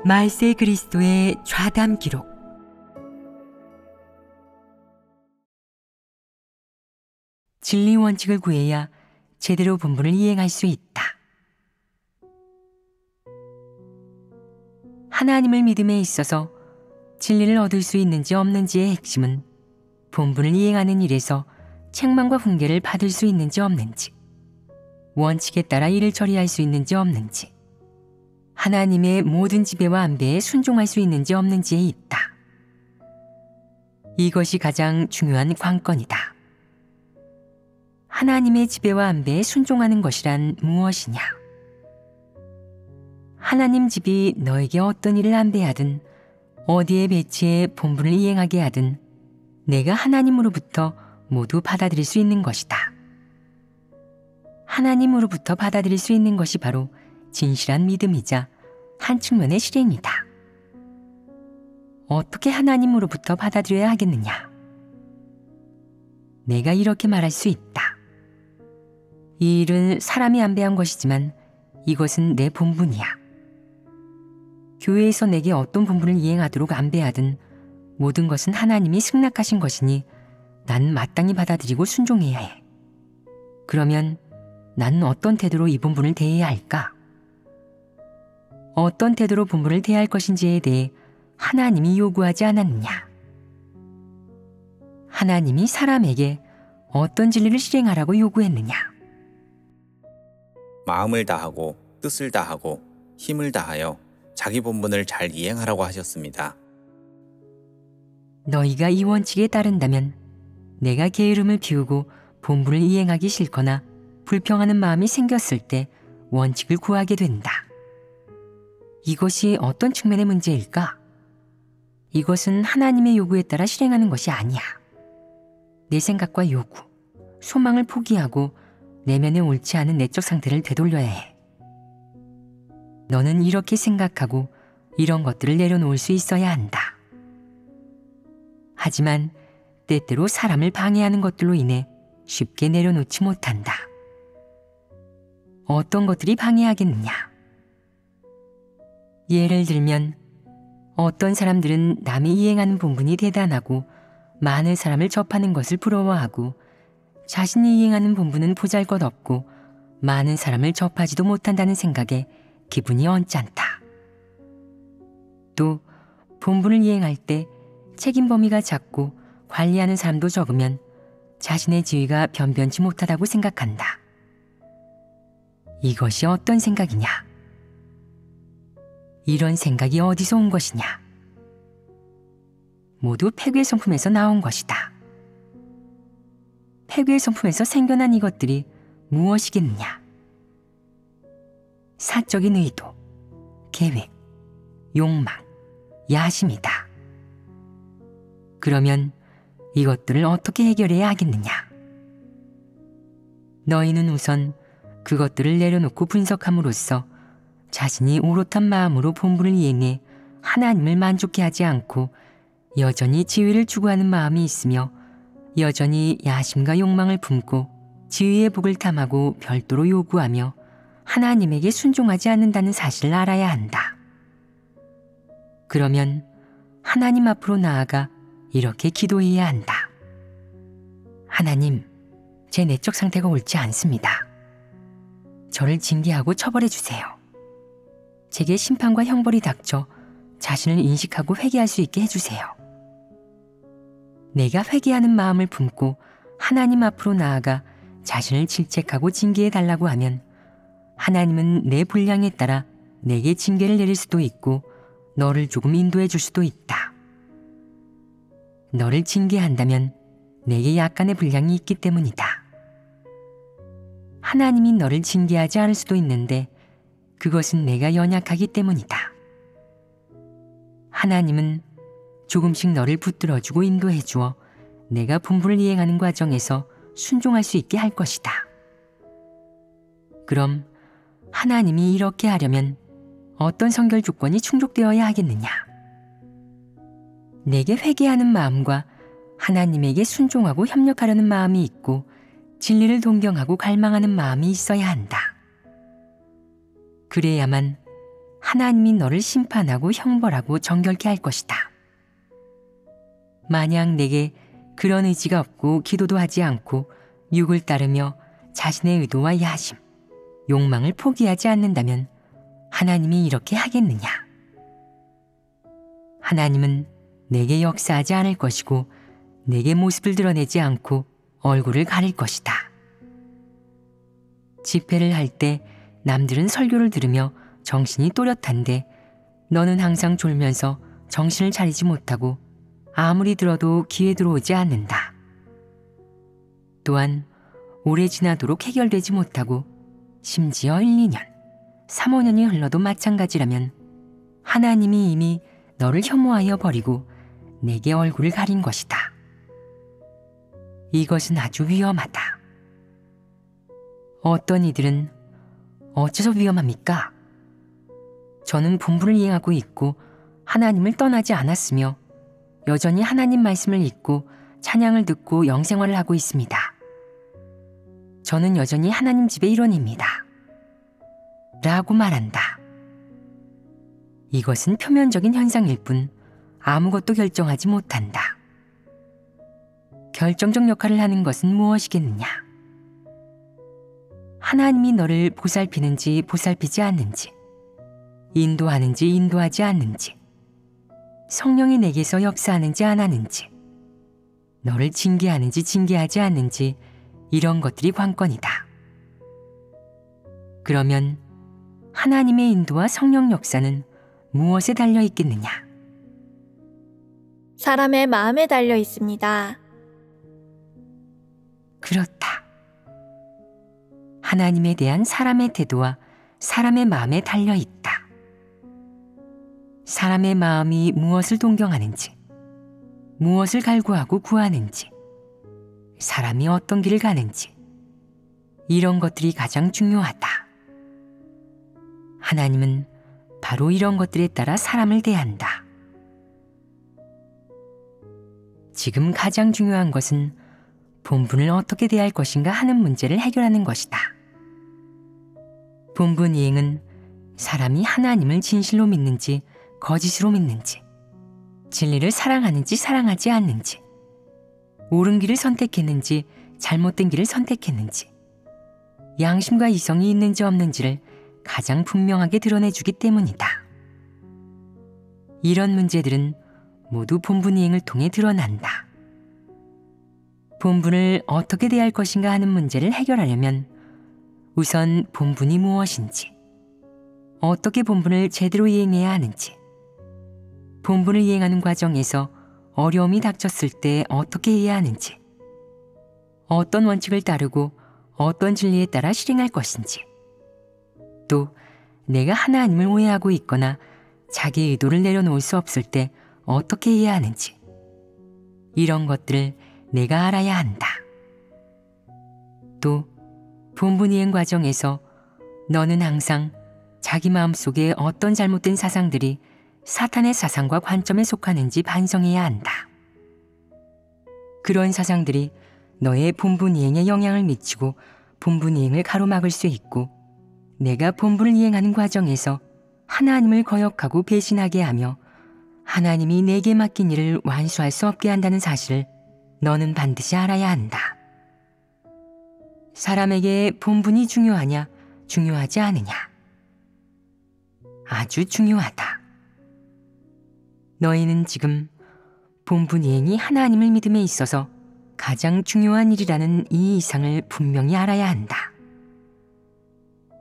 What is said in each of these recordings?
말세 그리스도의 좌담 기록. 진리 원칙을 구해야 제대로 본분을 이행할 수 있다. 하나님을 믿음에 있어서 진리를 얻을 수 있는지 없는지의 핵심은 본분을 이행하는 일에서 책망과 훈계를 받을 수 있는지 없는지, 원칙에 따라 일을 처리할 수 있는지 없는지, 하나님의 모든 지배와 안배에 순종할 수 있는지 없는지에 있다. 이것이 가장 중요한 관건이다. 하나님의 지배와 안배에 순종하는 것이란 무엇이냐? 하나님 집이 너에게 어떤 일을 안배하든 어디에 배치해 본분을 이행하게 하든 내가 하나님으로부터 모두 받아들일 수 있는 것이다. 하나님으로부터 받아들일 수 있는 것이 바로 진실한 믿음이자 한 측면의 실행이다. 어떻게 하나님으로부터 받아들여야 하겠느냐? 내가 이렇게 말할 수 있다. 이 일은 사람이 안배한 것이지만 이것은 내 본분이야. 교회에서 내게 어떤 본분을 이행하도록 안배하든 모든 것은 하나님이 승낙하신 것이니 난 마땅히 받아들이고 순종해야 해. 그러면 나는 어떤 태도로 이 본분을 대해야 할까? 어떤 태도로 본분을 대할 것인지에 대해 하나님이 요구하지 않았느냐? 하나님이 사람에게 어떤 진리를 실행하라고 요구했느냐? 마음을 다하고 뜻을 다하고 힘을 다하여 자기 본분을 잘 이행하라고 하셨습니다. 너희가 이 원칙에 따른다면 내가 게으름을 피우고 본분을 이행하기 싫거나 불평하는 마음이 생겼을 때 원칙을 구하게 된다. 이것이 어떤 측면의 문제일까? 이것은 하나님의 요구에 따라 실행하는 것이 아니야. 내 생각과 요구, 소망을 포기하고 내면에 옳지 않은 내적 상태를 되돌려야 해. 너는 이렇게 생각하고 이런 것들을 내려놓을 수 있어야 한다. 하지만 때때로 사람을 방해하는 것들로 인해 쉽게 내려놓지 못한다. 어떤 것들이 방해하겠느냐? 예를 들면 어떤 사람들은 남이 이행하는 본분이 대단하고 많은 사람을 접하는 것을 부러워하고 자신이 이행하는 본분은 보잘것없고 많은 사람을 접하지도 못한다는 생각에 기분이 언짢다. 또 본분을 이행할 때 책임 범위가 작고 관리하는 사람도 적으면 자신의 지위가 변변치 못하다고 생각한다. 이것이 어떤 생각이냐? 이런 생각이 어디서 온 것이냐? 모두 폐괴 성품에서 나온 것이다. 폐괴 성품에서 생겨난 이것들이 무엇이겠느냐? 사적인 의도, 계획, 욕망, 야심이다. 그러면 이것들을 어떻게 해결해야 하겠느냐? 너희는 우선 그것들을 내려놓고 분석함으로써 자신이 오롯한 마음으로 본분을 이행해 하나님을 만족해 하지 않고 여전히 지위를 추구하는 마음이 있으며 여전히 야심과 욕망을 품고 지위의 복을 탐하고 별도로 요구하며 하나님에게 순종하지 않는다는 사실을 알아야 한다. 그러면 하나님 앞으로 나아가 이렇게 기도해야 한다. 하나님, 제 내적 상태가 옳지 않습니다. 저를 징계하고 처벌해 주세요. 제게 심판과 형벌이 닥쳐 자신을 인식하고 회개할 수 있게 해주세요. 내가 회개하는 마음을 품고 하나님 앞으로 나아가 자신을 질책하고 징계해 달라고 하면 하나님은 내 분량에 따라 내게 징계를 내릴 수도 있고 너를 조금 인도해 줄 수도 있다. 너를 징계한다면 내게 약간의 분량이 있기 때문이다. 하나님이 너를 징계하지 않을 수도 있는데 그것은 내가 연약하기 때문이다. 하나님은 조금씩 너를 붙들어주고 인도해 주어 내가 본분을 이행하는 과정에서 순종할 수 있게 할 것이다. 그럼 하나님이 이렇게 하려면 어떤 선결 조건이 충족되어야 하겠느냐? 내게 회개하는 마음과 하나님에게 순종하고 협력하려는 마음이 있고 진리를 동경하고 갈망하는 마음이 있어야 한다. 그래야만 하나님이 너를 심판하고 형벌하고 정결케 할 것이다. 만약 내게 그런 의지가 없고 기도도 하지 않고 육을 따르며 자신의 의도와 야심, 욕망을 포기하지 않는다면 하나님이 이렇게 하겠느냐? 하나님은 내게 역사하지 않을 것이고 내게 모습을 드러내지 않고 얼굴을 가릴 것이다. 집회를 할 때 남들은 설교를 들으며 정신이 또렷한데 너는 항상 졸면서 정신을 차리지 못하고 아무리 들어도 귀에 들어오지 않는다. 또한 오래 지나도록 해결되지 못하고 심지어 1, 2년, 3, 5년이 흘러도 마찬가지라면 하나님이 이미 너를 혐오하여 버리고 내게 얼굴을 가린 것이다. 이것은 아주 위험하다. 어떤 이들은 어째서 위험합니까? 저는 본분을 이행하고 있고 하나님을 떠나지 않았으며 여전히 하나님 말씀을 읽고 찬양을 듣고 영생활을 하고 있습니다. 저는 여전히 하나님 집의 일원입니다. 라고 말한다. 이것은 표면적인 현상일 뿐 아무것도 결정하지 못한다. 결정적 역할을 하는 것은 무엇이겠느냐? 하나님이 너를 보살피는지 보살피지 않는지, 인도하는지 인도하지 않는지, 성령이 내게서 역사하는지 안 하는지, 너를 징계하는지 징계하지 않는지 이런 것들이 관건이다. 그러면 하나님의 인도와 성령 역사는 무엇에 달려 있겠느냐? 사람의 마음에 달려 있습니다. 그렇다. 하나님에 대한 사람의 태도와 사람의 마음에 달려 있다. 사람의 마음이 무엇을 동경하는지, 무엇을 갈구하고 구하는지, 사람이 어떤 길을 가는지, 이런 것들이 가장 중요하다. 하나님은 바로 이런 것들에 따라 사람을 대한다. 지금 가장 중요한 것은 본분을 어떻게 대할 것인가 하는 문제를 해결하는 것이다. 본분 이행은 사람이 하나님을 진실로 믿는지 거짓으로 믿는지, 진리를 사랑하는지 사랑하지 않는지, 옳은 길을 선택했는지 잘못된 길을 선택했는지, 양심과 이성이 있는지 없는지를 가장 분명하게 드러내주기 때문이다. 이런 문제들은 모두 본분 이행을 통해 드러난다. 본분을 어떻게 대할 것인가 하는 문제를 해결하려면 우선 본분이 무엇인지, 어떻게 본분을 제대로 이행해야 하는지, 본분을 이행하는 과정에서 어려움이 닥쳤을 때 어떻게 해야 하는지, 어떤 원칙을 따르고 어떤 진리에 따라 실행할 것인지, 또 내가 하나님을 오해하고 있거나 자기 의도를 내려놓을 수 없을 때 어떻게 해야 하는지, 이런 것들을 내가 알아야 한다. 또 본분 이행 과정에서 너는 항상 자기 마음속에 어떤 잘못된 사상들이 사탄의 사상과 관점에 속하는지 반성해야 한다. 그런 사상들이 너의 본분 이행에 영향을 미치고 본분 이행을 가로막을 수 있고, 내가 본분을 이행하는 과정에서 하나님을 거역하고 배신하게 하며 하나님이 내게 맡긴 일을 완수할 수 없게 한다는 사실을 너는 반드시 알아야 한다. 사람에게 본분이 중요하냐, 중요하지 않으냐? 아주 중요하다. 너희는 지금 본분 이행이 하나님을 믿음에 있어서 가장 중요한 일이라는 이 이상을 분명히 알아야 한다.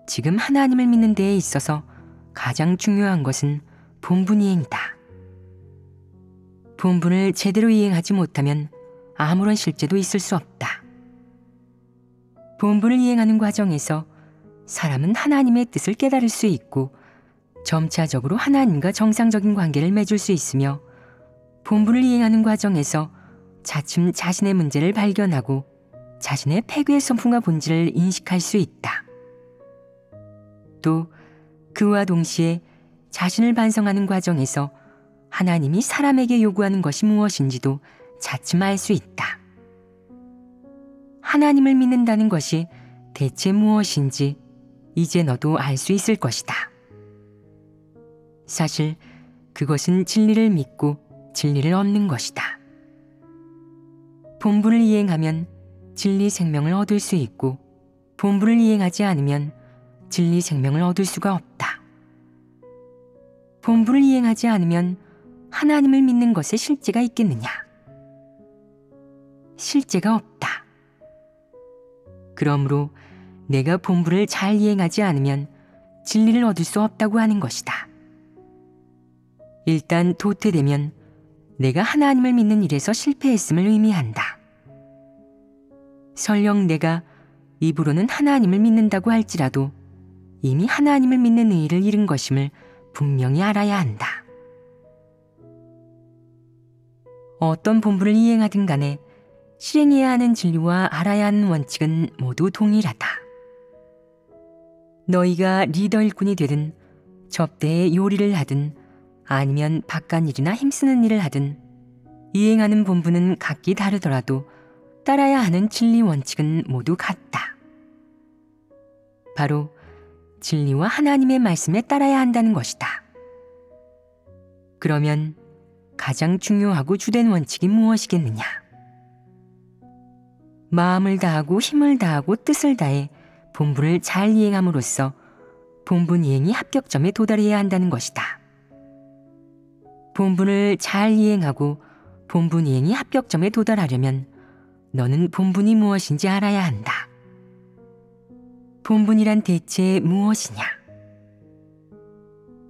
지금 하나님을 믿는 데에 있어서 가장 중요한 것은 본분 이행이다. 본분을 제대로 이행하지 못하면 아무런 실제도 있을 수 없다. 본분을 이행하는 과정에서 사람은 하나님의 뜻을 깨달을 수 있고 점차적으로 하나님과 정상적인 관계를 맺을 수 있으며, 본분을 이행하는 과정에서 차츰 자신의 문제를 발견하고 자신의 폐괴의 성품과 본질을 인식할 수 있다. 또 그와 동시에 자신을 반성하는 과정에서 하나님이 사람에게 요구하는 것이 무엇인지도 차츰 알 수 있다. 하나님을 믿는다는 것이 대체 무엇인지 이제 너도 알 수 있을 것이다. 사실 그것은 진리를 믿고 진리를 얻는 것이다. 본분을 이행하면 진리 생명을 얻을 수 있고 본분을 이행하지 않으면 진리 생명을 얻을 수가 없다. 본분을 이행하지 않으면 하나님을 믿는 것에 실제가 있겠느냐? 실제가 없다. 그러므로 내가 본분을 잘 이행하지 않으면 진리를 얻을 수 없다고 하는 것이다. 일단 도태되면 내가 하나님을 믿는 일에서 실패했음을 의미한다. 설령 내가 입으로는 하나님을 믿는다고 할지라도 이미 하나님을 믿는 의의를 잃은 것임을 분명히 알아야 한다. 어떤 본분을 이행하든 간에 실행해야 하는 진리와 알아야 하는 원칙은 모두 동일하다. 너희가 리더 일꾼이 되든 접대에 요리를 하든 아니면 바깥일이나 힘쓰는 일을 하든 이행하는 본분은 각기 다르더라도 따라야 하는 진리 원칙은 모두 같다. 바로 진리와 하나님의 말씀에 따라야 한다는 것이다. 그러면 가장 중요하고 주된 원칙이 무엇이겠느냐? 마음을 다하고 힘을 다하고 뜻을 다해 본분을 잘 이행함으로써 본분 이행이 합격점에 도달해야 한다는 것이다. 본분을 잘 이행하고 본분 이행이 합격점에 도달하려면 너는 본분이 무엇인지 알아야 한다. 본분이란 대체 무엇이냐?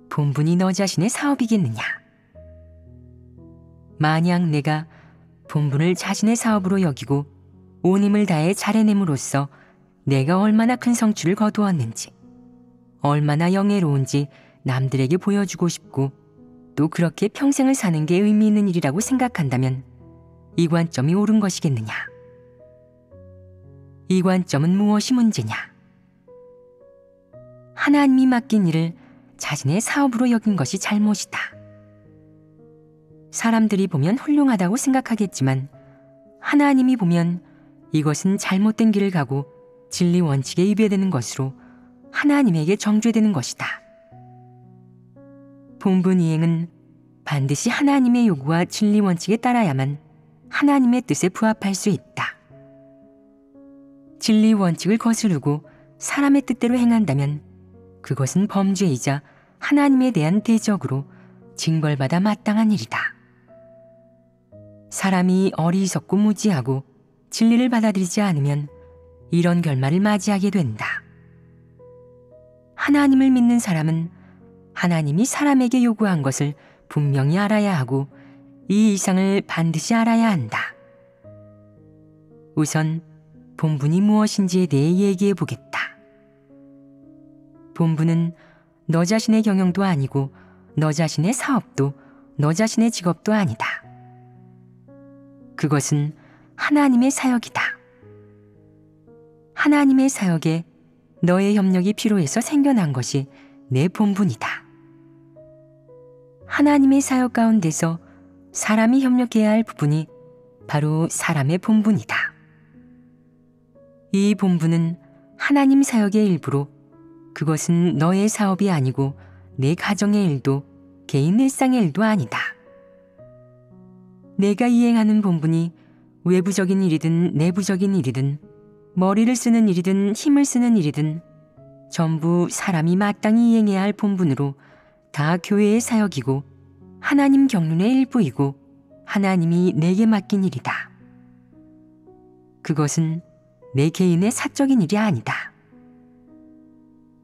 본분이 너 자신의 사업이겠느냐? 만약 내가 본분을 자신의 사업으로 여기고 온 힘을 다해 잘해냄으로써 내가 얼마나 큰 성취를 거두었는지, 얼마나 영예로운지 남들에게 보여주고 싶고 또 그렇게 평생을 사는 게 의미 있는 일이라고 생각한다면 이 관점이 옳은 것이겠느냐? 이 관점은 무엇이 문제냐? 하나님이 맡긴 일을 자신의 사업으로 여긴 것이 잘못이다. 사람들이 보면 훌륭하다고 생각하겠지만 하나님이 보면 이것은 잘못된 길을 가고 진리 원칙에 위배되는 것으로 하나님에게 정죄되는 것이다. 본분 이행은 반드시 하나님의 요구와 진리 원칙에 따라야만 하나님의 뜻에 부합할 수 있다. 진리 원칙을 거스르고 사람의 뜻대로 행한다면 그것은 범죄이자 하나님에 대한 대적으로 징벌받아 마땅한 일이다. 사람이 어리석고 무지하고 진리를 받아들이지 않으면 이런 결말을 맞이하게 된다. 하나님을 믿는 사람은 하나님이 사람에게 요구한 것을 분명히 알아야 하고 이 이상을 반드시 알아야 한다. 우선 본분이 무엇인지에 대해 얘기해 보겠다. 본분은 너 자신의 경영도 아니고 너 자신의 사업도 너 자신의 직업도 아니다. 그것은 하나님의 사역이다. 하나님의 사역에 너의 협력이 필요해서 생겨난 것이 내 본분이다. 하나님의 사역 가운데서 사람이 협력해야 할 부분이 바로 사람의 본분이다. 이 본분은 하나님 사역의 일부로 그것은 너의 사업이 아니고 내 가정의 일도 개인 일상의 일도 아니다. 내가 이행하는 본분이 외부적인 일이든 내부적인 일이든 머리를 쓰는 일이든 힘을 쓰는 일이든 전부 사람이 마땅히 이행해야 할 본분으로 다 교회의 사역이고 하나님 경륜의 일부이고 하나님이 내게 맡긴 일이다. 그것은 내 개인의 사적인 일이 아니다.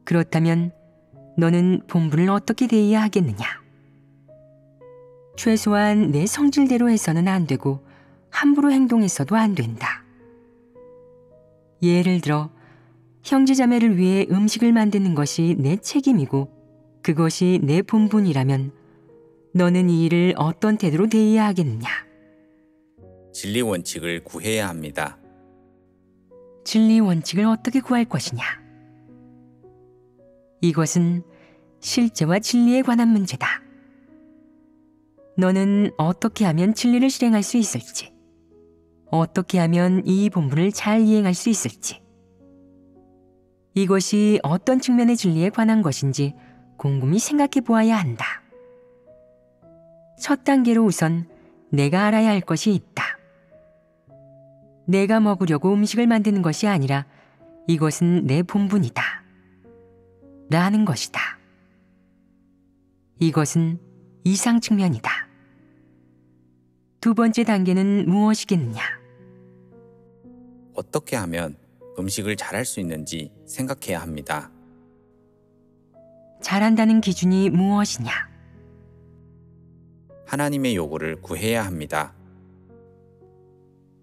그렇다면 너는 본분을 어떻게 대해야 하겠느냐? 최소한 내 성질대로 해서는 안 되고 함부로 행동해서도 안 된다. 예를 들어 형제자매를 위해 음식을 만드는 것이 내 책임이고 그것이 내 본분이라면 너는 이 일을 어떤 태도로 대해야 하겠느냐? 진리 원칙을 구해야 합니다. 진리 원칙을 어떻게 구할 것이냐? 이것은 실제와 진리에 관한 문제다. 너는 어떻게 하면 진리를 실행할 수 있을지, 어떻게 하면 이 본분을 잘 이행할 수 있을지, 이것이 어떤 측면의 진리에 관한 것인지 곰곰이 생각해 보아야 한다. 첫 단계로 우선 내가 알아야 할 것이 있다. 내가 먹으려고 음식을 만드는 것이 아니라 이것은 내 본분이다. 라는 것이다. 이것은 이상 측면이다. 두 번째 단계는 무엇이겠느냐? 어떻게 하면 음식을 잘할 수 있는지 생각해야 합니다. 잘한다는 기준이 무엇이냐? 하나님의 요구를 구해야 합니다.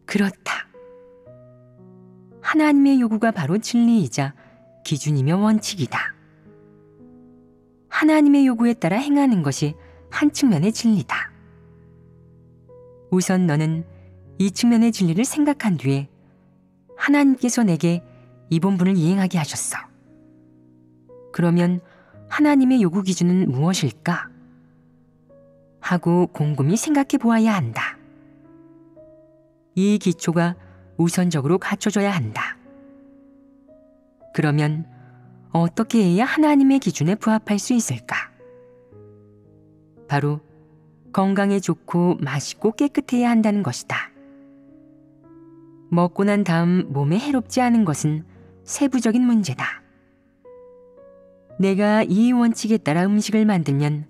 그렇다. 하나님의 요구가 바로 진리이자 기준이며 원칙이다. 하나님의 요구에 따라 행하는 것이 한 측면의 진리다. 우선 너는 이 측면의 진리를 생각한 뒤에 하나님께서 내게 이 본분을 이행하게 하셨어. 그러면 하나님의 요구 기준은 무엇일까? 하고 곰곰이 생각해 보아야 한다. 이 기초가 우선적으로 갖춰져야 한다. 그러면 어떻게 해야 하나님의 기준에 부합할 수 있을까? 바로 건강에 좋고 맛있고 깨끗해야 한다는 것이다. 먹고 난 다음 몸에 해롭지 않은 것은 세부적인 문제다. 내가 이 원칙에 따라 음식을 만들면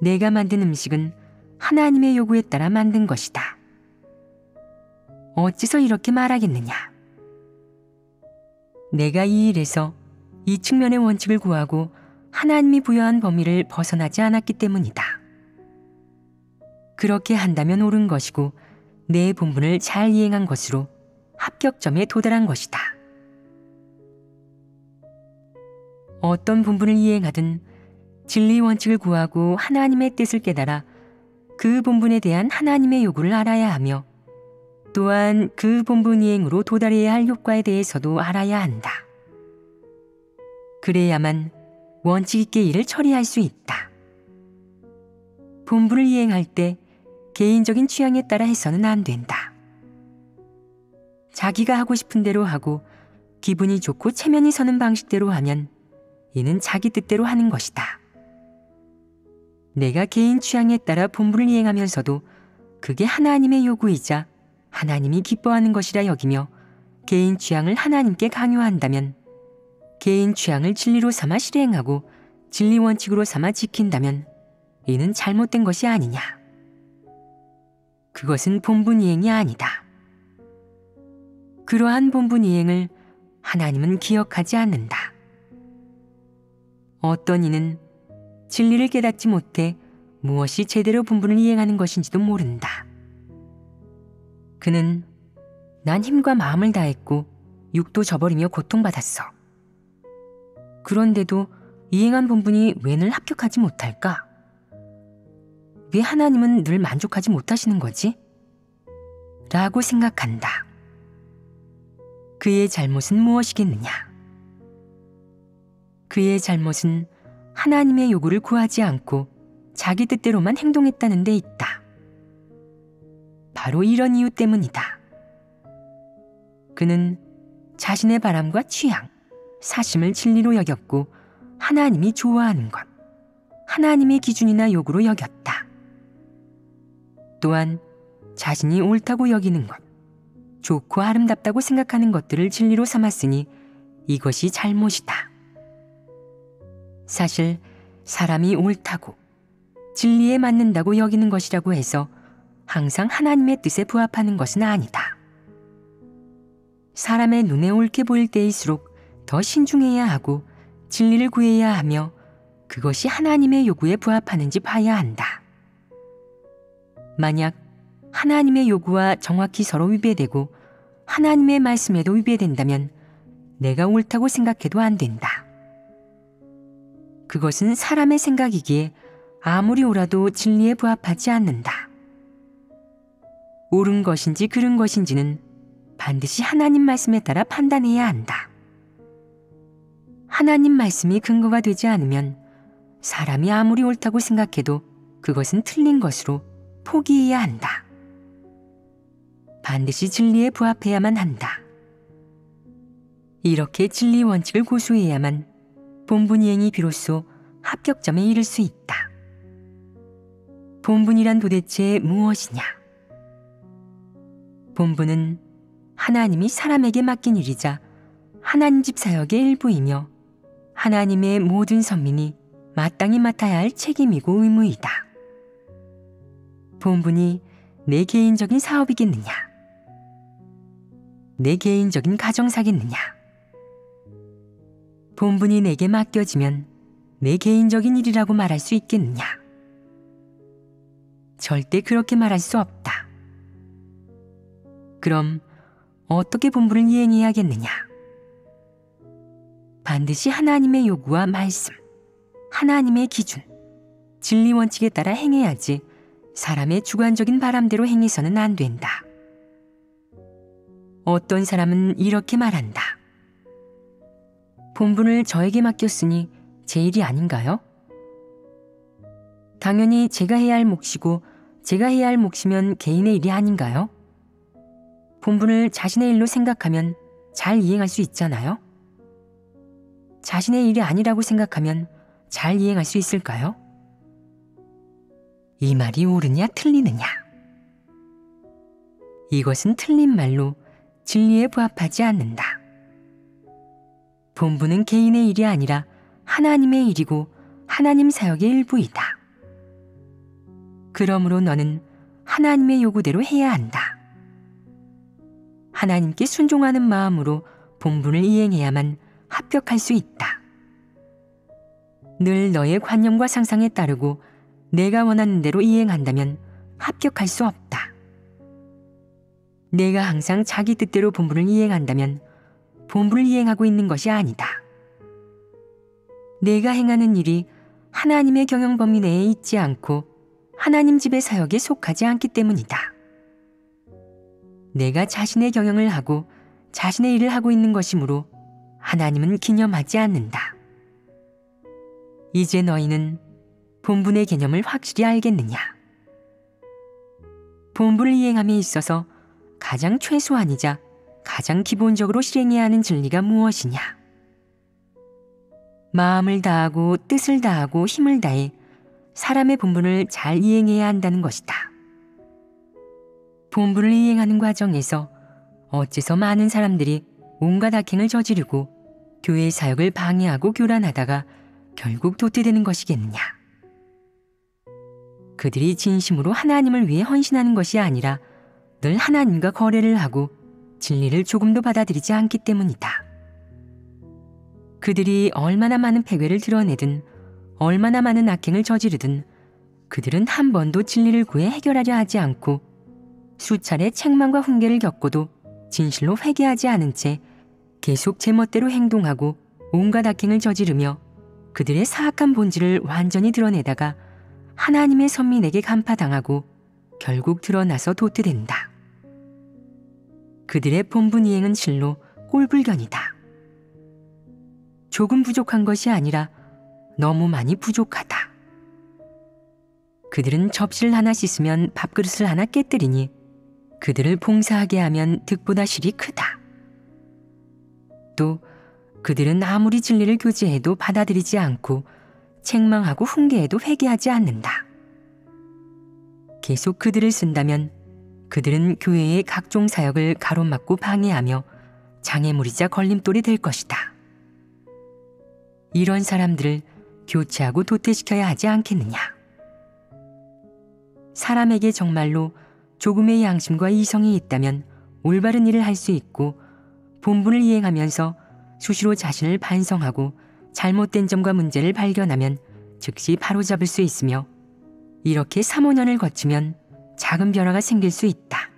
내가 만든 음식은 하나님의 요구에 따라 만든 것이다. 어째서 이렇게 말하겠느냐? 내가 이 일에서 이 측면의 원칙을 구하고 하나님이 부여한 범위를 벗어나지 않았기 때문이다. 그렇게 한다면 옳은 것이고 내 본분을 잘 이행한 것으로 합격점에 도달한 것이다. 어떤 본분을 이행하든 진리 원칙을 구하고 하나님의 뜻을 깨달아 그 본분에 대한 하나님의 요구를 알아야 하며 또한 그 본분 이행으로 도달해야 할 효과에 대해서도 알아야 한다. 그래야만 원칙 있게 일을 처리할 수 있다. 본분을 이행할 때 개인적인 취향에 따라 해서는 안 된다. 자기가 하고 싶은 대로 하고 기분이 좋고 체면이 서는 방식대로 하면 이는 자기 뜻대로 하는 것이다. 내가 개인 취향에 따라 본분을 이행하면서도 그게 하나님의 요구이자 하나님이 기뻐하는 것이라 여기며 개인 취향을 하나님께 강요한다면 개인 취향을 진리로 삼아 실행하고 진리 원칙으로 삼아 지킨다면 이는 잘못된 것이 아니냐. 그것은 본분 이행이 아니다. 그러한 본분 이행을 하나님은 기억하지 않는다. 어떤 이는 진리를 깨닫지 못해 무엇이 제대로 본분을 이행하는 것인지도 모른다. 그는 난 힘과 마음을 다했고 육도 저버리며 고통받았어. 그런데도 이행한 본분이 왜 늘 합격하지 못할까? 왜 하나님은 늘 만족하지 못하시는 거지? 라고 생각한다. 그의 잘못은 무엇이겠느냐? 그의 잘못은 하나님의 요구를 구하지 않고 자기 뜻대로만 행동했다는 데 있다. 바로 이런 이유 때문이다. 그는 자신의 바람과 취향, 사심을 진리로 여겼고 하나님이 좋아하는 것, 하나님의 기준이나 요구로 여겼다. 또한 자신이 옳다고 여기는 것, 좋고 아름답다고 생각하는 것들을 진리로 삼았으니 이것이 잘못이다. 사실 사람이 옳다고 진리에 맞는다고 여기는 것이라고 해서 항상 하나님의 뜻에 부합하는 것은 아니다. 사람의 눈에 옳게 보일 때일수록 더 신중해야 하고 진리를 구해야 하며 그것이 하나님의 요구에 부합하는지 봐야 한다. 만약 하나님의 요구와 정확히 서로 위배되고 하나님의 말씀에도 위배된다면 내가 옳다고 생각해도 안 된다. 그것은 사람의 생각이기에 아무리 옳아도 진리에 부합하지 않는다. 옳은 것인지 그른 것인지는 반드시 하나님 말씀에 따라 판단해야 한다. 하나님 말씀이 근거가 되지 않으면 사람이 아무리 옳다고 생각해도 그것은 틀린 것으로 포기해야 한다. 반드시 진리에 부합해야만 한다. 이렇게 진리 원칙을 고수해야만 본분 이행이 비로소 합격점에 이를 수 있다. 본분이란 도대체 무엇이냐? 본분은 하나님이 사람에게 맡긴 일이자 하나님 집 사역의 일부이며 하나님의 모든 선민이 마땅히 맡아야 할 책임이고 의무이다. 본분이 내 개인적인 사업이겠느냐? 내 개인적인 가정사겠느냐? 본분이 내게 맡겨지면 내 개인적인 일이라고 말할 수 있겠느냐? 절대 그렇게 말할 수 없다. 그럼 어떻게 본분을 이행해야겠느냐? 반드시 하나님의 요구와 말씀, 하나님의 기준, 진리 원칙에 따라 행해야지 사람의 주관적인 바람대로 행해서는 안 된다. 어떤 사람은 이렇게 말한다. 본분을 저에게 맡겼으니 제 일이 아닌가요? 당연히 제가 해야 할 몫이고 제가 해야 할 몫이면 개인의 일이 아닌가요? 본분을 자신의 일로 생각하면 잘 이행할 수 있잖아요? 자신의 일이 아니라고 생각하면 잘 이행할 수 있을까요? 이 말이 옳으냐 틀리느냐? 이것은 틀린 말로 진리에 부합하지 않는다. 본분은 개인의 일이 아니라 하나님의 일이고 하나님 사역의 일부이다. 그러므로 너는 하나님의 요구대로 해야 한다. 하나님께 순종하는 마음으로 본분을 이행해야만 합격할 수 있다. 늘 너의 관념과 상상에 따르고 내가 원하는 대로 이행한다면 합격할 수 없다. 내가 항상 자기 뜻대로 본분을 이행한다면 본분을 이행하고 있는 것이 아니다. 내가 행하는 일이 하나님의 경영 범위 내에 있지 않고 하나님 집의 사역에 속하지 않기 때문이다. 내가 자신의 경영을 하고 자신의 일을 하고 있는 것이므로 하나님은 기념하지 않는다. 이제 너희는 본분의 개념을 확실히 알겠느냐? 본분을 이행함에 있어서 가장 최소한이자 가장 기본적으로 실행해야 하는 진리가 무엇이냐? 마음을 다하고 뜻을 다하고 힘을 다해 사람의 본분을 잘 이행해야 한다는 것이다. 본분을 이행하는 과정에서 어째서 많은 사람들이 온갖 악행을 저지르고 교회의 사역을 방해하고 교란하다가 결국 도태되는 것이겠느냐? 그들이 진심으로 하나님을 위해 헌신하는 것이 아니라 늘 하나님과 거래를 하고 진리를 조금도 받아들이지 않기 때문이다. 그들이 얼마나 많은 패괴를 드러내든 얼마나 많은 악행을 저지르든 그들은 한 번도 진리를 구해 해결하려 하지 않고 수차례 책망과 훈계를 겪고도 진실로 회개하지 않은 채 계속 제멋대로 행동하고 온갖 악행을 저지르며 그들의 사악한 본질을 완전히 드러내다가 하나님의 선민에게 간파당하고 결국 드러나서 도태된다. 그들의 본분 이행은 실로 꼴불견이다. 조금 부족한 것이 아니라 너무 많이 부족하다. 그들은 접시를 하나 씻으면 밥그릇을 하나 깨뜨리니 그들을 봉사하게 하면 득보다 실이 크다. 또 그들은 아무리 진리를 교제해도 받아들이지 않고 책망하고 훈계해도 회개하지 않는다. 계속 그들을 쓴다면 그들은 교회의 각종 사역을 가로막고 방해하며 장애물이자 걸림돌이 될 것이다. 이런 사람들을 교체하고 도태시켜야 하지 않겠느냐? 사람에게 정말로 조금의 양심과 이성이 있다면 올바른 일을 할 수 있고 본분을 이행하면서 수시로 자신을 반성하고 잘못된 점과 문제를 발견하면 즉시 바로잡을 수 있으며 이렇게 3, 5년을 거치면 작은 변화가 생길 수 있다.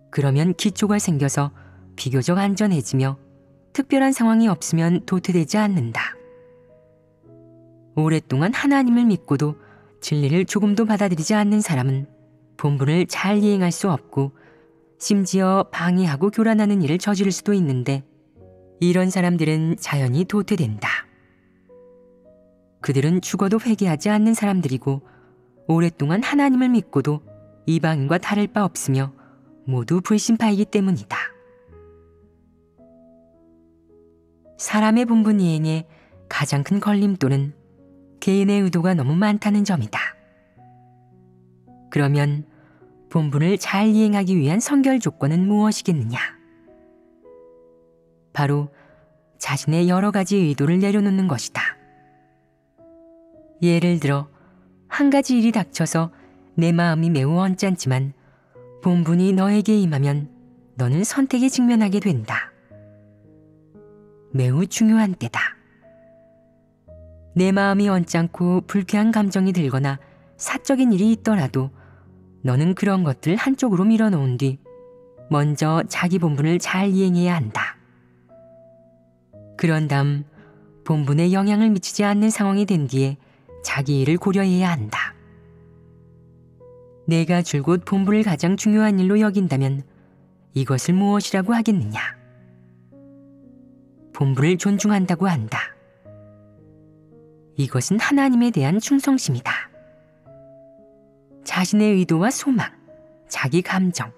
그러면 기초가 생겨서 비교적 안전해지며 특별한 상황이 없으면 도태되지 않는다. 오랫동안 하나님을 믿고도 진리를 조금도 받아들이지 않는 사람은 본분을 잘 이행할 수 없고 심지어 방해하고 교란하는 일을 저지를 수도 있는데 이런 사람들은 자연히 도태된다. 그들은 죽어도 회개하지 않는 사람들이고 오랫동안 하나님을 믿고도 이방인과 다를 바 없으며 모두 불신파이기 때문이다. 사람의 본분 이행에 가장 큰 걸림돌은 개인의 의도가 너무 많다는 점이다. 그러면 본분을 잘 이행하기 위한 선결 조건은 무엇이겠느냐? 바로 자신의 여러 가지 의도를 내려놓는 것이다. 예를 들어 한 가지 일이 닥쳐서 내 마음이 매우 언짢지만 본분이 너에게 임하면 너는 선택에 직면하게 된다. 매우 중요한 때다. 내 마음이 언짢고 불쾌한 감정이 들거나 사적인 일이 있더라도 너는 그런 것들을 한쪽으로 밀어놓은 뒤 먼저 자기 본분을 잘 이행해야 한다. 그런 다음 본분에 영향을 미치지 않는 상황이 된 뒤에 자기 일을 고려해야 한다. 내가 줄곧 본분을 가장 중요한 일로 여긴다면 이것을 무엇이라고 하겠느냐? 본분을 존중한다고 한다. 이것은 하나님에 대한 충성심이다. 자신의 의도와 소망, 자기 감정,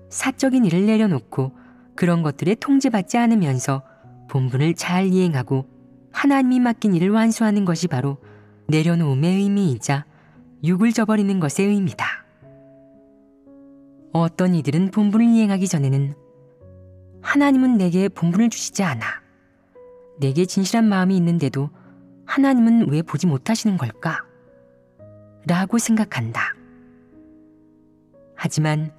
사적인 일을 내려놓고 그런 것들에 통제받지 않으면서 본분을 잘 이행하고 하나님이 맡긴 일을 완수하는 것이 바로 내려놓음의 의미이자 육을 저버리는 것의 의미다. 어떤 이들은 본분을 이행하기 전에는 하나님은 내게 본분을 주시지 않아. 내게 진실한 마음이 있는데도 하나님은 왜 보지 못하시는 걸까? 라고 생각한다. 하지만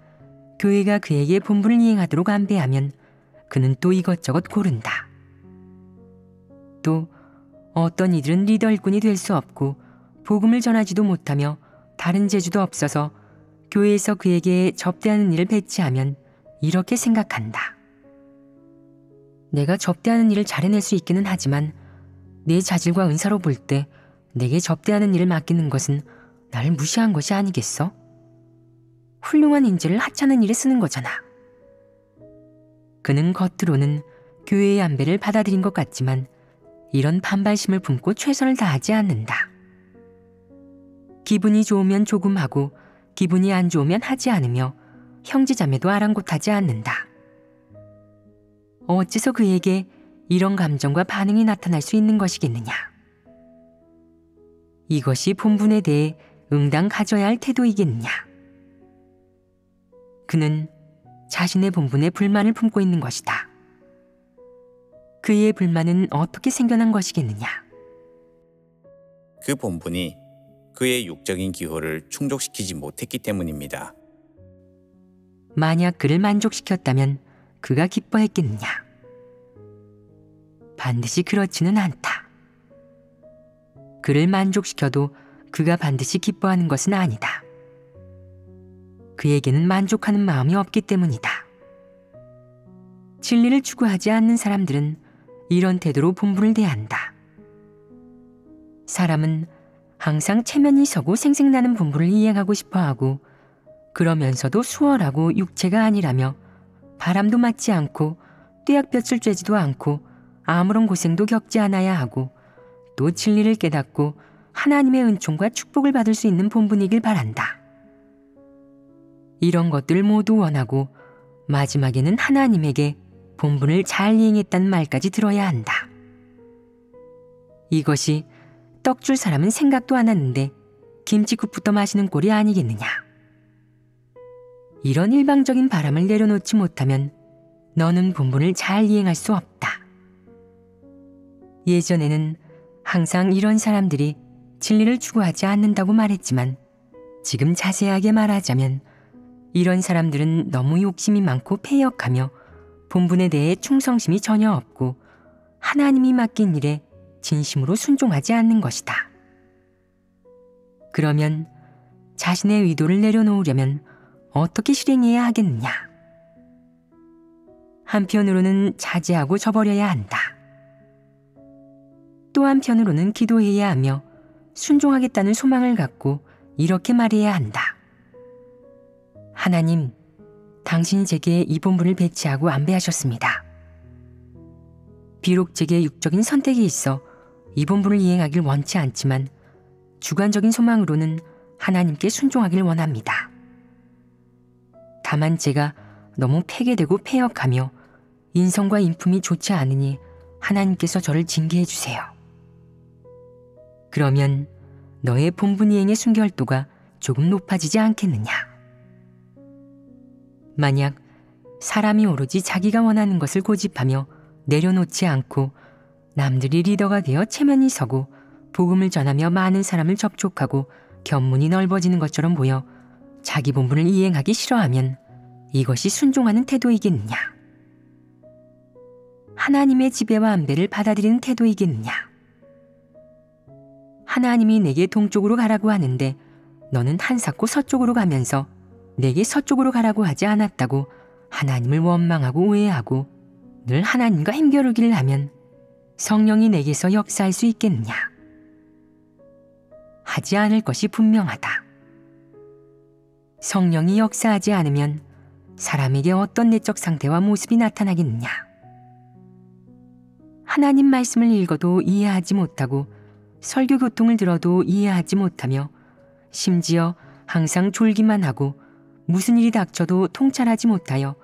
교회가 그에게 본분을 이행하도록 안배하면 그는 또 이것저것 고른다. 또 어떤 이들은 리더 일꾼이 될 수 없고 복음을 전하지도 못하며 다른 재주도 없어서 교회에서 그에게 접대하는 일을 배치하면 이렇게 생각한다. 내가 접대하는 일을 잘 해낼 수 있기는 하지만 내 자질과 은사로 볼 때 내게 접대하는 일을 맡기는 것은 나를 무시한 것이 아니겠어? 훌륭한 인재를 하찮은 일에 쓰는 거잖아. 그는 겉으로는 교회의 안배를 받아들인 것 같지만 이런 반발심을 품고 최선을 다하지 않는다. 기분이 좋으면 조금 하고 기분이 안 좋으면 하지 않으며 형제자매도 아랑곳하지 않는다. 어째서 그에게 이런 감정과 반응이 나타날 수 있는 것이겠느냐? 이것이 본분에 대해 응당 가져야 할 태도이겠느냐? 그는 자신의 본분에 불만을 품고 있는 것이다. 그의 불만은 어떻게 생겨난 것이겠느냐? 그 본분이 그의 육적인 기호를 충족시키지 못했기 때문입니다. 만약 그를 만족시켰다면 그가 기뻐했겠느냐? 반드시 그렇지는 않다. 그를 만족시켜도 그가 반드시 기뻐하는 것은 아니다. 그에게는 만족하는 마음이 없기 때문이다. 진리를 추구하지 않는 사람들은 이런 태도로 본분을 대한다. 사람은 항상 체면이 서고 생색나는 본분을 이행하고 싶어하고 그러면서도 수월하고 육체가 아니라며 바람도 맞지 않고 뙤약볕을 쬐지도 않고 아무런 고생도 겪지 않아야 하고 또 진리를 깨닫고 하나님의 은총과 축복을 받을 수 있는 본분이길 바란다. 이런 것들을 모두 원하고 마지막에는 하나님에게 본분을 잘 이행했다는 말까지 들어야 한다. 이것이 떡 줄 사람은 생각도 안 하는데 김치국부터 마시는 꼴이 아니겠느냐. 이런 일방적인 바람을 내려놓지 못하면 너는 본분을 잘 이행할 수 없다. 예전에는 항상 이런 사람들이 진리를 추구하지 않는다고 말했지만 지금 자세하게 말하자면 이런 사람들은 너무 욕심이 많고 패역하며 본분에 대해 충성심이 전혀 없고 하나님이 맡긴 일에 진심으로 순종하지 않는 것이다. 그러면 자신의 의도를 내려놓으려면 어떻게 실행해야 하겠느냐? 한편으로는 자제하고 저버려야 한다. 또 한편으로는 기도해야 하며 순종하겠다는 소망을 갖고 이렇게 말해야 한다. 하나님, 당신이 제게 이 본분을 배치하고 안배하셨습니다. 비록 제게 육적인 선택이 있어 이 본분을 이행하길 원치 않지만 주관적인 소망으로는 하나님께 순종하길 원합니다. 다만 제가 너무 폐괴되고 패역하며 인성과 인품이 좋지 않으니 하나님께서 저를 징계해 주세요. 그러면 너의 본분 이행의 순결도가 조금 높아지지 않겠느냐. 만약 사람이 오로지 자기가 원하는 것을 고집하며 내려놓지 않고 남들이 리더가 되어 체면이 서고 복음을 전하며 많은 사람을 접촉하고 견문이 넓어지는 것처럼 보여 자기 본분을 이행하기 싫어하면 이것이 순종하는 태도이겠느냐? 하나님의 지배와 안배를 받아들이는 태도이겠느냐? 하나님이 내게 동쪽으로 가라고 하는데 너는 한사코 서쪽으로 가면서 내게 서쪽으로 가라고 하지 않았다고 하나님을 원망하고 오해하고 늘 하나님과 힘겨루기를 하면 성령이 내게서 역사할 수 있겠느냐? 하지 않을 것이 분명하다. 성령이 역사하지 않으면 사람에게 어떤 내적 상태와 모습이 나타나겠느냐? 하나님 말씀을 읽어도 이해하지 못하고 설교 교통을 들어도 이해하지 못하며 심지어 항상 졸기만 하고 무슨 일이 닥쳐도 통찰하지 못하여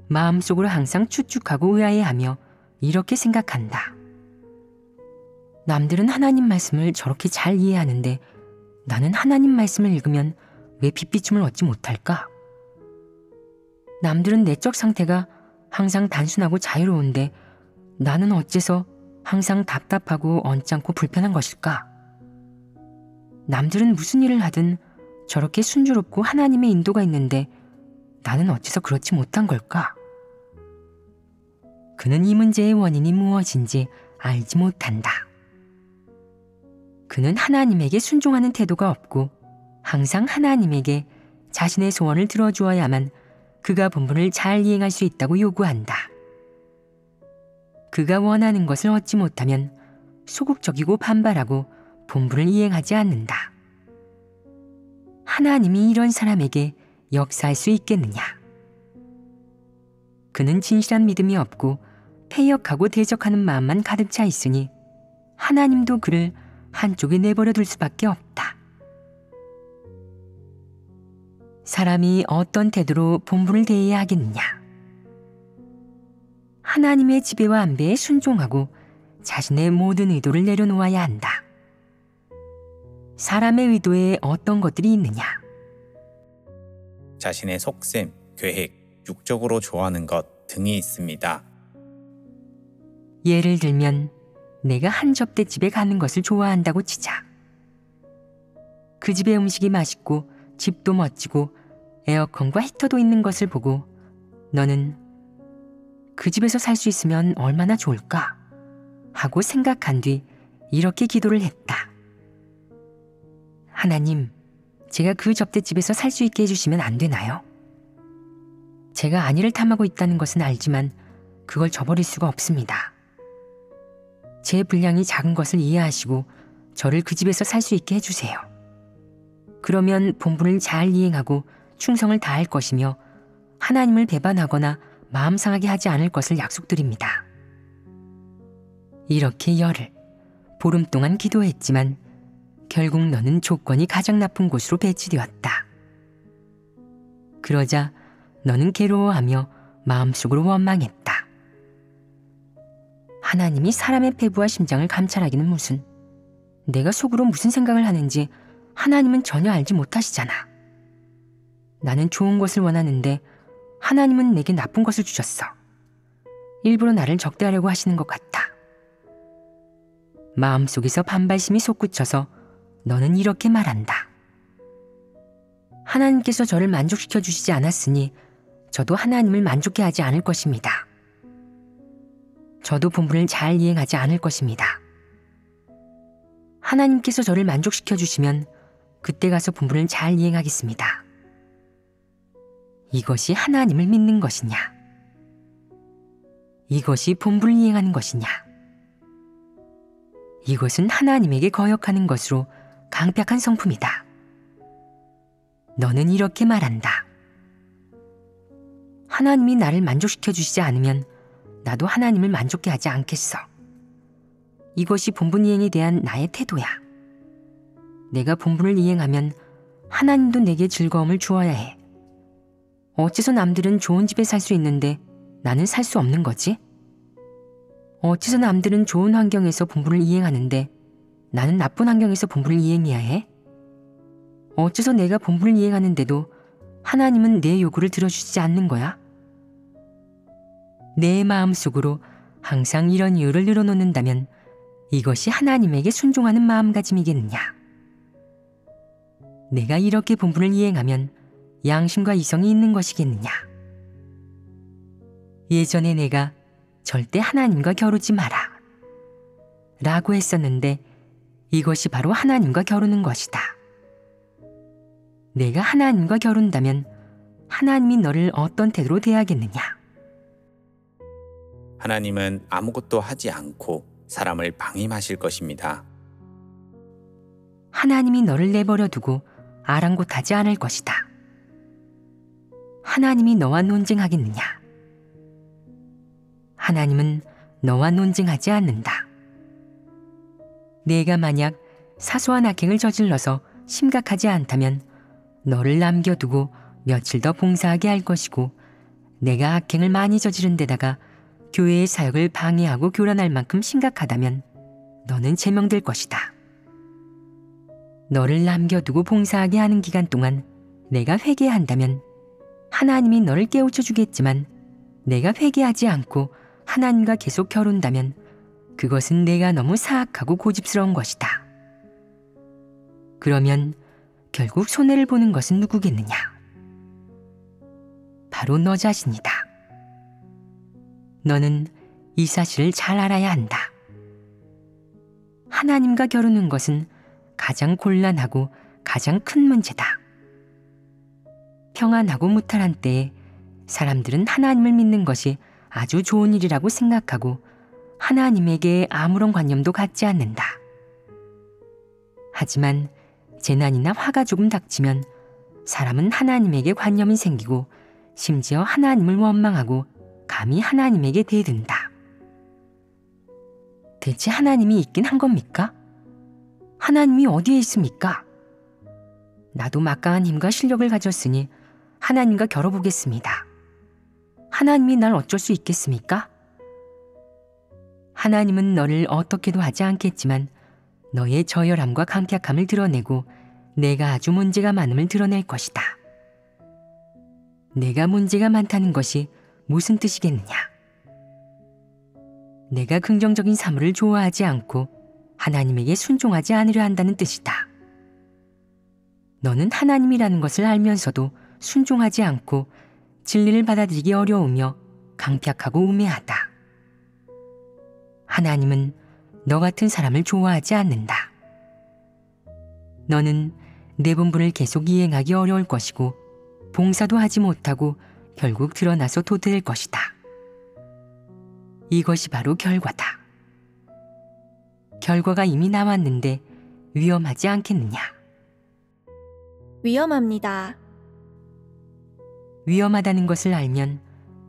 마음속으로 항상 추측하고 의아해하며 이렇게 생각한다. 남들은 하나님 말씀을 저렇게 잘 이해하는데 나는 하나님 말씀을 읽으면 왜 빗비춤을 얻지 못할까? 남들은 내적 상태가 항상 단순하고 자유로운데 나는 어째서 항상 답답하고 언짢고 불편한 것일까? 남들은 무슨 일을 하든 저렇게 순조롭고 하나님의 인도가 있는데 나는 어째서 그렇지 못한 걸까? 그는 이 문제의 원인이 무엇인지 알지 못한다. 그는 하나님에게 순종하는 태도가 없고 항상 하나님에게 자신의 소원을 들어주어야만 그가 본분을 잘 이행할 수 있다고 요구한다. 그가 원하는 것을 얻지 못하면 소극적이고 반발하고 본분을 이행하지 않는다. 하나님이 이런 사람에게 역사할 수 있겠느냐? 그는 진실한 믿음이 없고 패역하고 대적하는 마음만 가득 차 있으니 하나님도 그를 한쪽에 내버려 둘 수밖에 없다. 사람이 어떤 태도로 본분을 대해야 하겠느냐? 하나님의 지배와 안배에 순종하고 자신의 모든 의도를 내려놓아야 한다. 사람의 의도에 어떤 것들이 있느냐? 자신의 속셈, 계획, 육적으로 좋아하는 것 등이 있습니다. 예를 들면 내가 한 접대집에 가는 것을 좋아한다고 치자. 그 집의 음식이 맛있고 집도 멋지고 에어컨과 히터도 있는 것을 보고 너는 그 집에서 살 수 있으면 얼마나 좋을까 하고 생각한 뒤 이렇게 기도를 했다. 하나님, 제가 그 접대집에서 살 수 있게 해주시면 안 되나요? 제가 안위를 탐하고 있다는 것은 알지만 그걸 저버릴 수가 없습니다. 제 분량이 작은 것을 이해하시고 저를 그 집에서 살 수 있게 해주세요. 그러면 본분을 잘 이행하고 충성을 다할 것이며 하나님을 배반하거나 마음 상하게 하지 않을 것을 약속드립니다. 이렇게 열흘, 보름 동안 기도했지만 결국 너는 조건이 가장 나쁜 곳으로 배치되었다. 그러자 너는 괴로워하며 마음속으로 원망했다. 하나님이 사람의 배부와 심장을 감찰하기는 무슨, 내가 속으로 무슨 생각을 하는지 하나님은 전혀 알지 못하시잖아. 나는 좋은 것을 원하는데 하나님은 내게 나쁜 것을 주셨어. 일부러 나를 적대하려고 하시는 것 같아. 마음속에서 반발심이 솟구쳐서 너는 이렇게 말한다. 하나님께서 저를 만족시켜 주시지 않았으니 저도 하나님을 만족해 하지 않을 것입니다. 저도 본분을 잘 이행하지 않을 것입니다. 하나님께서 저를 만족시켜 주시면 그때 가서 본분을 잘 이행하겠습니다. 이것이 하나님을 믿는 것이냐? 이것이 본분을 이행하는 것이냐? 이것은 하나님에게 거역하는 것으로 강팍한 성품이다. 너는 이렇게 말한다. 하나님이 나를 만족시켜 주시지 않으면 나도 하나님을 만족해 하지 않겠어. 이것이 본분 이행에 대한 나의 태도야. 내가 본분을 이행하면 하나님도 내게 즐거움을 주어야 해. 어째서 남들은 좋은 집에 살 수 있는데 나는 살 수 없는 거지? 어째서 남들은 좋은 환경에서 본분을 이행하는데 나는 나쁜 환경에서 본분을 이행해야 해? 어째서 내가 본분을 이행하는데도 하나님은 내 요구를 들어주지 않는 거야? 내 마음속으로 항상 이런 이유를 늘어놓는다면 이것이 하나님에게 순종하는 마음가짐이겠느냐? 내가 이렇게 본분을 이행하면 양심과 이성이 있는 것이겠느냐? 예전에 내가 절대 하나님과 겨루지 마라 라고 했었는데 이것이 바로 하나님과 겨루는 것이다. 내가 하나님과 겨룬다면 하나님이 너를 어떤 태도로 대하겠느냐? 하나님은 아무것도 하지 않고 사람을 방임하실 것입니다. 하나님이 너를 내버려 두고 아랑곳하지 않을 것이다. 하나님이 너와 논쟁하겠느냐? 하나님은 너와 논쟁하지 않는다. 내가 만약 사소한 악행을 저질러서 심각하지 않다면 너를 남겨두고 며칠 더 봉사하게 할 것이고, 내가 악행을 많이 저지른 데다가 교회의 사역을 방해하고 교란할 만큼 심각하다면 너는 제명될 것이다. 너를 남겨두고 봉사하게 하는 기간 동안 내가 회개한다면 하나님이 너를 깨우쳐 주겠지만, 내가 회개하지 않고 하나님과 계속 겨룬다면 그것은 내가 너무 사악하고 고집스러운 것이다. 그러면 결국 손해를 보는 것은 누구겠느냐? 바로 너 자신이다. 너는 이 사실을 잘 알아야 한다. 하나님과 겨루는 것은 가장 곤란하고 가장 큰 문제다. 평안하고 무탈한 때에 사람들은 하나님을 믿는 것이 아주 좋은 일이라고 생각하고 하나님에게 아무런 관념도 갖지 않는다. 하지만 재난이나 화가 조금 닥치면 사람은 하나님에게 관념이 생기고 심지어 하나님을 원망하고 감히 하나님에게 대든다. 대체 하나님이 있긴 한 겁니까? 하나님이 어디에 있습니까? 나도 막강한 힘과 실력을 가졌으니 하나님과 겨뤄보겠습니다. 하나님이 날 어쩔 수 있겠습니까? 하나님은 너를 어떻게도 하지 않겠지만 너의 저열함과 강팍함을 드러내고 내가 아주 문제가 많음을 드러낼 것이다. 내가 문제가 많다는 것이 무슨 뜻이겠느냐? 내가 긍정적인 사물을 좋아하지 않고 하나님에게 순종하지 않으려 한다는 뜻이다. 너는 하나님이라는 것을 알면서도 순종하지 않고 진리를 받아들이기 어려우며 강팍하고 우매하다. 하나님은 너 같은 사람을 좋아하지 않는다. 너는 내 본분을 계속 이행하기 어려울 것이고 봉사도 하지 못하고 결국 드러나서 도태될 것이다. 이것이 바로 결과다. 결과가 이미 나왔는데 위험하지 않겠느냐? 위험합니다. 위험하다는 것을 알면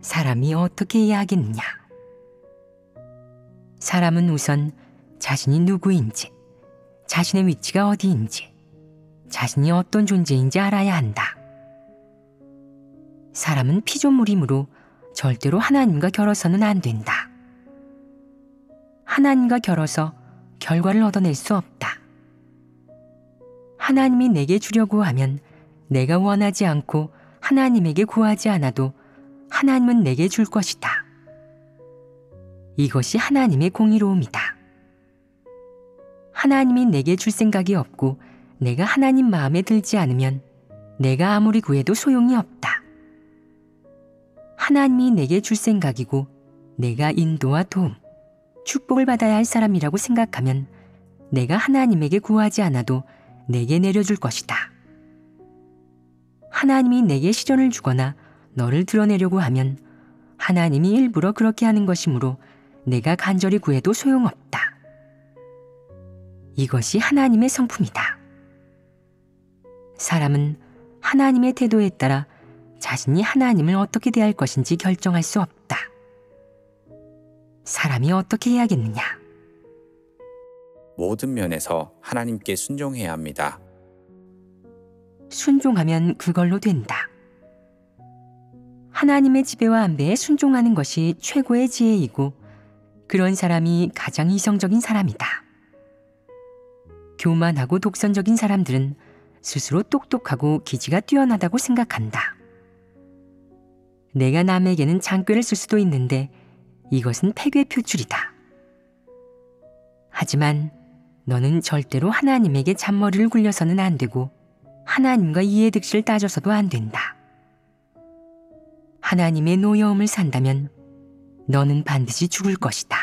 사람이 어떻게 해야 하겠느냐? 사람은 우선 자신이 누구인지, 자신의 위치가 어디인지, 자신이 어떤 존재인지 알아야 한다. 사람은 피조물이므로 절대로 하나님과 겨뤄서는 안 된다. 하나님과 겨뤄서 결과를 얻어낼 수 없다. 하나님이 내게 주려고 하면 내가 원하지 않고 하나님에게 구하지 않아도 하나님은 내게 줄 것이다. 이것이 하나님의 공의로움이다. 하나님이 내게 줄 생각이 없고 내가 하나님 마음에 들지 않으면 내가 아무리 구해도 소용이 없다. 하나님이 내게 줄 생각이고 내가 인도와 도움, 축복을 받아야 할 사람이라고 생각하면 내가 하나님에게 구하지 않아도 내게 내려줄 것이다. 하나님이 내게 시련을 주거나 너를 드러내려고 하면 하나님이 일부러 그렇게 하는 것이므로 내가 간절히 구해도 소용없다. 이것이 하나님의 성품이다. 사람은 하나님의 태도에 따라 자신이 하나님을 어떻게 대할 것인지 결정할 수 없다. 사람이 어떻게 해야겠느냐? 모든 면에서 하나님께 순종해야 합니다. 순종하면 그걸로 된다. 하나님의 지배와 안배에 순종하는 것이 최고의 지혜이고 그런 사람이 가장 이성적인 사람이다. 교만하고 독선적인 사람들은 스스로 똑똑하고 기지가 뛰어나다고 생각한다. 내가 남에게는 장꾀를 쓸 수도 있는데 이것은 패괴 표출이다. 하지만 너는 절대로 하나님에게 잔머리를 굴려서는 안 되고 하나님과 이해득실을 따져서도 안 된다. 하나님의 노여움을 산다면 너는 반드시 죽을 것이다.